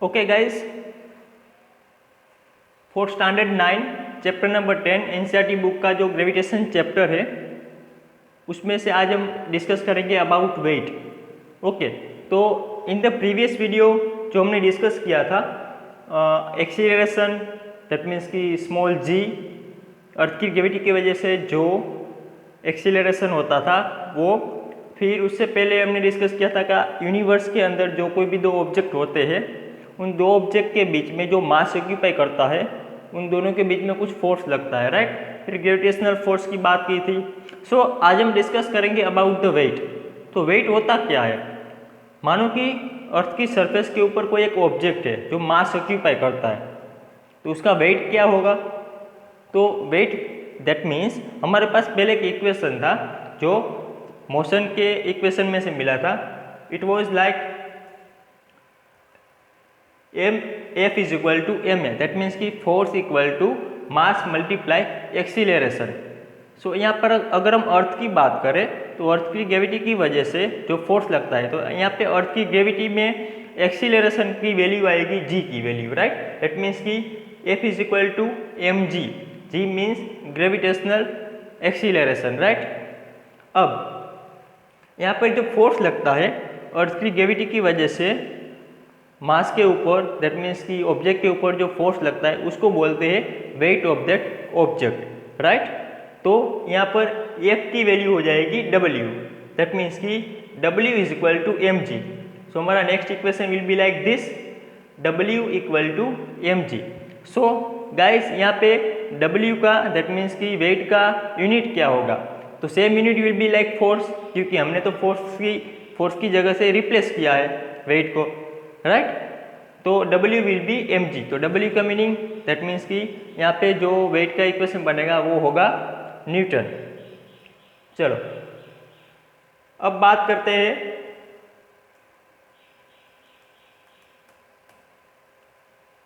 Okay guys, fourth standard 9 chapter number 10 NCERT book का जो gravitation chapter है उसमें से आज हम डिस्कस करेंगे अबाउट वेट। ओके, तो इन द प्रीवियस वीडियो जो हमने डिस्कस किया था एक्सीलरेशन, दैट मीन्स कि स्मॉल जी, अर्थ की ग्रेविटी की वजह से जो एक्सीलरेशन होता था वो, फिर उससे पहले हमने डिस्कस किया था कि यूनिवर्स के अंदर जो कोई भी दो ऑब्जेक्ट होते हैं उन दो ऑब्जेक्ट के बीच में जो मास ऑक्यूपाई करता है उन दोनों के बीच में कुछ फोर्स लगता है, राइट। फिर ग्रेविटेशनल फोर्स की बात की थी। सो आज हम डिस्कस करेंगे अबाउट द वेट। तो वेट होता क्या है? मानो कि अर्थ की सरफेस के ऊपर कोई एक ऑब्जेक्ट है जो मास ऑक्यूपाई करता है, तो उसका वेट क्या होगा? तो वेट दैट मीन्स हमारे पास पहले एक इक्वेशन था जो मोशन के इक्वेशन में से मिला था। It was like F is equal to M A, that means की force equal to mass multiply acceleration. So यहाँ पर अगर हम अर्थ की बात करें तो अर्थ की ग्रेविटी की वजह से जो फोर्स लगता है, तो यहाँ पे अर्थ की ग्रेविटी में एक्सीलरेशन की वैल्यू आएगी जी की वैल्यू, राइट। दैट मीन्स की F is equal to M G, G means gravitational acceleration, right. अब यहाँ पर जो फोर्स लगता है अर्थ की ग्रेविटी की वजह से मास के ऊपर, दैट मीन्स की ऑब्जेक्ट के ऊपर जो फोर्स लगता है उसको बोलते हैं weight of that object, right. तो यहाँ पर F की वैल्यू हो जाएगी W, दैट मीन्स की W is equal to M G. So हमारा next equation will be like this, W equal to M G. So guys यहाँ पे W का, दैट मीन्स की वेट का यूनिट क्या होगा? तो same unit will be like force, क्योंकि हमने तो फोर्स की जगह से रिप्लेस किया है वेट को, राइट। तो W विल बी mg। तो W का मीनिंग, दैट मीन्स कि यहाँ पे जो वेट का इक्वेशन बनेगा वो होगा न्यूटन। चलो अब बात करते हैं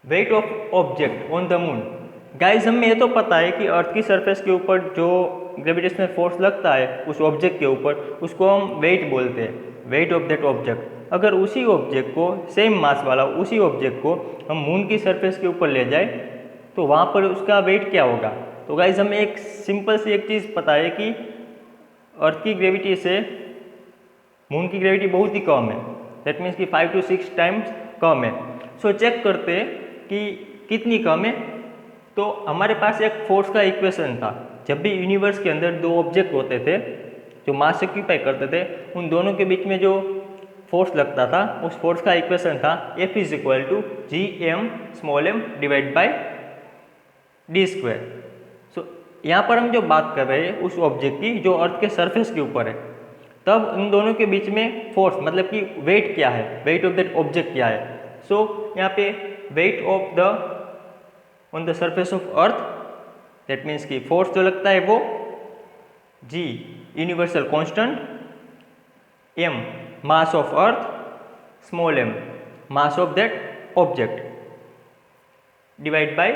weight of object on the moon. Guys हमें ये तो पता है कि अर्थ की सरफेस के ऊपर जो ग्रेविटेशनल फोर्स लगता है उस ऑब्जेक्ट के ऊपर, उसको हम वेट बोलते हैं, वेट ऑफ दैट ऑब्जेक्ट। अगर उसी ऑब्जेक्ट को, सेम मास वाला उसी ऑब्जेक्ट को हम मून की सरफेस के ऊपर ले जाए तो वहाँ पर उसका वेट क्या होगा? तो गाइस हमें एक सिंपल सी एक चीज़ पता है कि अर्थ की ग्रेविटी से मून की ग्रेविटी बहुत ही कम है, दैट मीन्स कि 5 to 6 टाइम्स कम है। सो चेक करते हैं कि कितनी कम है। तो हमारे पास एक फोर्स का इक्वेशन था। जब भी यूनिवर्स के अंदर दो ऑब्जेक्ट होते थे जो मास ऑक्यूपाई करते थे, उन दोनों के बीच में जो फोर्स लगता था उस फोर्स का इक्वेशन था F is equal to G M small M divide by D square. So यहाँ पर हम जो बात कर रहे हैं उस ऑब्जेक्ट की जो अर्थ के सरफेस के ऊपर है, तब इन दोनों के बीच में फोर्स मतलब कि वेट क्या है, वेट ऑफ दैट ऑब्जेक्ट क्या है। सो यहाँ पे weight of the on the surface of earth, that means कि फोर्स जो लगता है वो G universal constant, m mass of earth, small m mass of that object divide by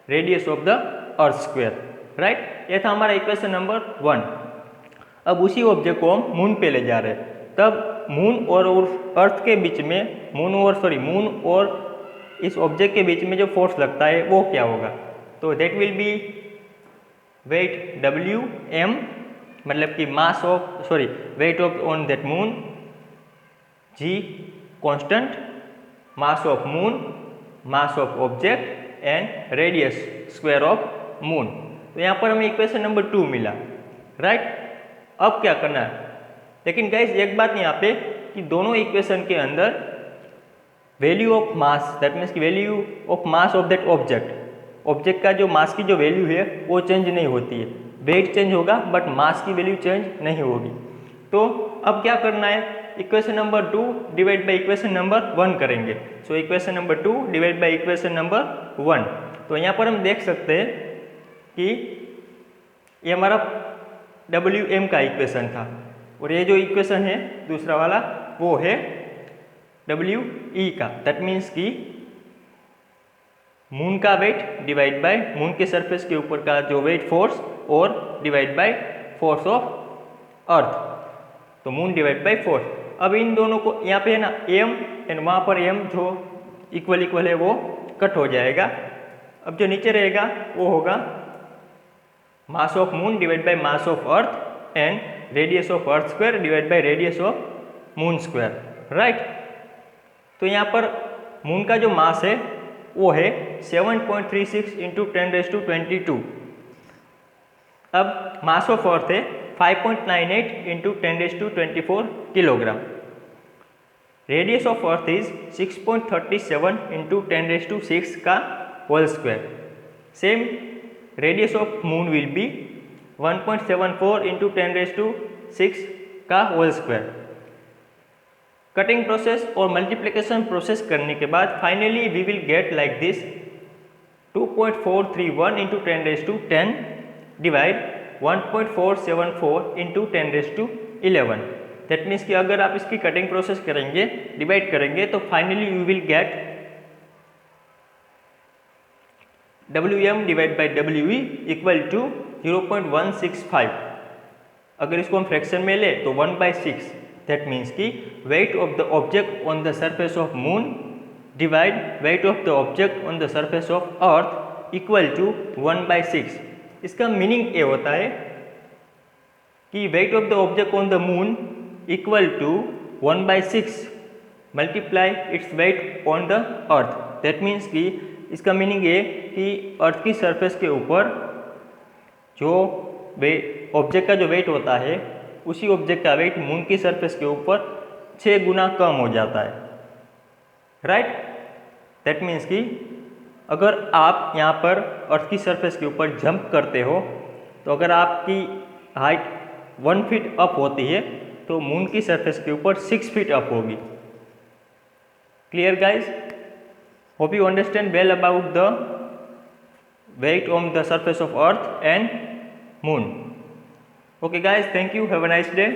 radius of the earth square, right. ये था हमारा equation number 1। अब उसी ऑब्जेक्ट को हम मून पे ले जा रहे हैं, तब मून और अर्थ के बीच में, मून और इस ऑब्जेक्ट के बीच में जो फोर्स लगता है वो क्या होगा? तो that will be weight W m, मतलब कि mass of weight of on that moon, g constant, mass of moon, mass of object and radius square of moon. तो यहाँ पर हमें इक्वेशन नंबर 2 मिला, राइट। अब क्या करना है? लेकिन गाइस एक बात यहाँ पे कि दोनों इक्वेशन के अंदर value of mass, that means की value of mass of that object का जो मास की जो वैल्यू है वो चेंज नहीं होती है। वेट चेंज होगा बट मास की वैल्यू चेंज नहीं होगी। तो अब क्या करना है? Equation number 2 divide by equation number 1 करेंगे। So equation number 2 divide by equation number 1। तो यहाँ पर हम देख सकते हैं कि ये हमारा WM का इक्वेशन था और ये जो इक्वेशन है दूसरा वाला वो है WE का, दैट मीन्स कि मून का वेट डिवाइड बाय मून के सरफेस के ऊपर का जो वेट फोर्स और divide by force of earth, तो मून डिवाइड बाय फोर्स। अब इन दोनों को यहाँ पे है ना m एंड वहाँ पर m जो इक्वल इक्वल है वो कट हो जाएगा। अब जो नीचे रहेगा वो होगा मास of moon divide by mass of earth and radius of earth square divide by radius of moon square, right. तो यहाँ पर मून का जो मास है वो है 7.36 इंटू 10⁻22। अब मास ऑफ अर्थ है 5.98 into 10⁻24 kilogram. Radius of earth is 6.37 into 10⁻6 का whole square. Same radius of moon will be 1.74 into 10⁻6 का होल स्क्वायर। कटिंग प्रोसेस और मल्टीप्लिकेशन प्रोसेस करने के बाद finally we will get like this 2.431 into 10⁻10 divide 1.474 into 10⁻11। That means कि अगर आप इसकी कटिंग प्रोसेस करेंगे, डिवाइड करेंगे, तो finally you will get Wm divide by We equal to 0.165। अगर इसको हम फ्रैक्शन में ले तो 1/6। दैट मीन्स कि weight of the object on the surface of moon divide weight of the object on the surface of earth equal to 1/6। इसका meaning ये होता है कि weight of the object on the moon equal to 1/6 multiply its weight on the earth. That means कि इसका meaning ये कि अर्थ की सरफेस के ऊपर जो ऑब्जेक्ट का जो वेट होता है उसी ऑब्जेक्ट का वेट मून की सरफेस के ऊपर 6 गुना कम हो जाता है, राइट। दैट मीन्स कि अगर आप यहाँ पर अर्थ की सरफेस के ऊपर जंप करते हो तो अगर आपकी हाइट 1 फीट अप होती है तो मून की सरफेस के ऊपर 6 फीट अप होगी। Clear guys? Hope you understand well about the weight on the surface of earth and moon. Okay guys, thank you, have a nice day.